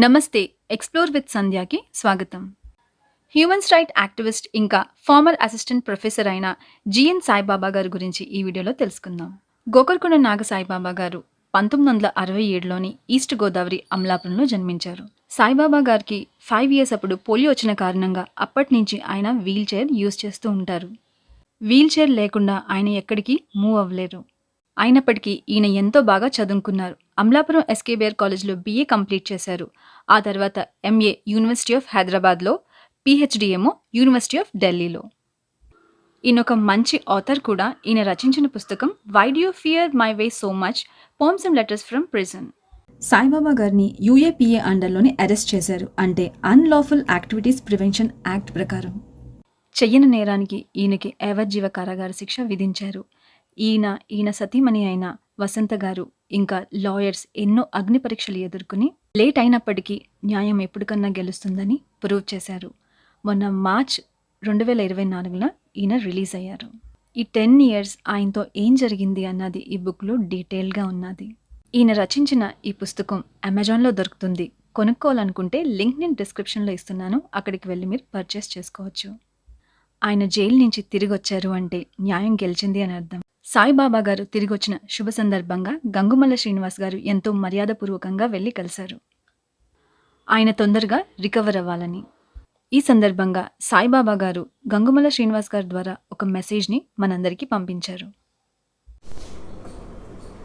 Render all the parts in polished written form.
నమస్తే. Explore with సంధ్యాకి స్వాగతం. Humans right activist ఇంకా ఫార్మర్ అసిస్టెంట్ ప్రొఫెసర్ అయిన జీఎన్ సాయిబాబా గారి గురించి ఈ వీడియోలో తెలుసుకుందాం. గోకర్కొండ నాగ సాయిబాబా గారు 1967లోని ఈస్ట్ గోదావరి అమలాపురంలో జన్మించారు. సాయిబాబా గారికి 5 ఇయర్స్ అప్పుడు పోలియో వచ్చిన కారణంగా అప్పటి నుంచి ఆయన వీల్ చైర్ యూజ్ చేస్తూ ఉంటారు. వీల్ చైర్ లేకుండా ఆయన ఎక్కడికి మూవ్ అవ్వలేరు. అయినప్పటికీ ఈయన ఎంతో బాగా చదువుకున్నారు. అమలాపురం ఎస్కేబిఆర్ కాలేజ్లో BA కంప్లీట్ చేశారు. ఆ తర్వాత MA యూనివర్సిటీ ఆఫ్ హైదరాబాద్లో, PhD ఏమో యూనివర్సిటీ ఆఫ్ ఢిల్లీలో. ఈయన ఒక మంచి ఆథర్ కూడా. ఈయన రచించిన పుస్తకం why do you fear my way so much, poems and letters from prison. Saibaba గారిని UAPA అండర్లోని అరెస్ట్ చేశారు. అంటే అన్లాఫుల్ యాక్టివిటీస్ ప్రివెన్షన్ యాక్ట్ ప్రకారం. చెయ్యని నేరానికి ఈయనకి యావజ్జీవ కారాగార శిక్ష విధించారు. ఈయన సతీమణి అయిన వసంత గారు ఇంకా లాయర్స్ ఎన్నో అగ్ని పరీక్షలు ఎదుర్కొని లేట్ అయినప్పటికీ న్యాయం ఎప్పటికన్నా గెలుస్తుందని ప్రూవ్ చేశారు. మొన్న మార్చ్ 2024న ఈయన రిలీజ్ అయ్యారు. ఈ 10 ఇయర్స్ ఆయనతో ఏం జరిగింది అన్నది ఈ బుక్లో డీటెయిల్గా ఉన్నది. ఈయన రచించిన ఈ పుస్తకం అమెజాన్లో దొరుకుతుంది. కొనుక్కోవాలనుకుంటే లింక్ నేను డిస్క్రిప్షన్లో ఇస్తున్నాను, అక్కడికి వెళ్ళి మీరు పర్చేస్ చేసుకోవచ్చు. ఆయన జైలు నుంచి తిరిగి వచ్చారు అంటే న్యాయం గెలిచింది అని అర్థం. సాయిబాబా గారు తిరిగి వచ్చిన శుభ సందర్భంగా గంగుమల్ల శ్రీనివాస్ గారు ఎంతో మర్యాదపూర్వకంగా వెళ్ళి కలిశారు, ఆయన తొందరగా రికవర్ అవ్వాలని. ఈ సందర్భంగా సాయిబాబా గారు గంగుమల్ల శ్రీనివాస్ గారి ద్వారా ఒక మెసేజ్ని మనందరికీ పంపించారు.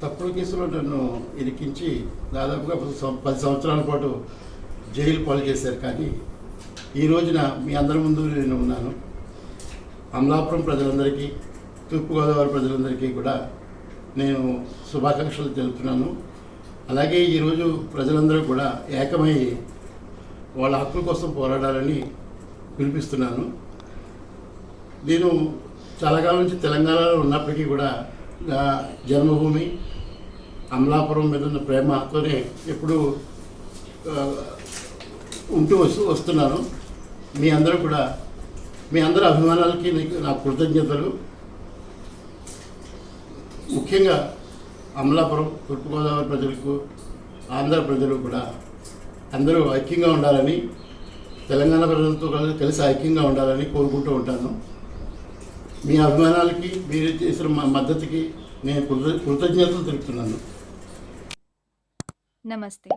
తప్పుడు కేసులో నన్ను ఇరికించి దాదాపుగా 10 సంవత్సరాల పాటు జైలు పాలు చేశారు. కానీ ఈ రోజున మీ అందరి ముందు నేను ఉన్నాను. అమలాపురం ప్రజలందరికీ, తూర్పుగోదావరి ప్రజలందరికీ కూడా నేను శుభాకాంక్షలు తెలుపుతున్నాను. అలాగే ఈరోజు ప్రజలందరూ కూడా ఏకమై వాళ్ళ హక్కుల కోసం పోరాడాలని పిలిపిస్తున్నాను. నేను చాలా కాలం నుంచి తెలంగాణలో ఉన్నప్పటికీ కూడా నా జన్మభూమి అమలాపురం మీద ఉన్న ప్రేమతోనే ఎప్పుడూ ఉంటూ వస్తున్నాను. మీ అందరి అభిమానాలకి నా కృతజ్ఞతలు. ముఖ్యంగా అమలాపురం, తూర్పుగోదావరి ప్రజలకు, ఆంధ్ర ప్రజలు కూడా అందరూ ఐక్యంగా ఉండాలని, తెలంగాణ ప్రజలతో కలిసి ఐక్యంగా ఉండాలని కోరుకుంటూ ఉంటాను. మీ అభిమానాలకి, మీరు చేసిన మద్దతుకి నేను కృతజ్ఞతలు తెలుపుతున్నాను. నమస్తే.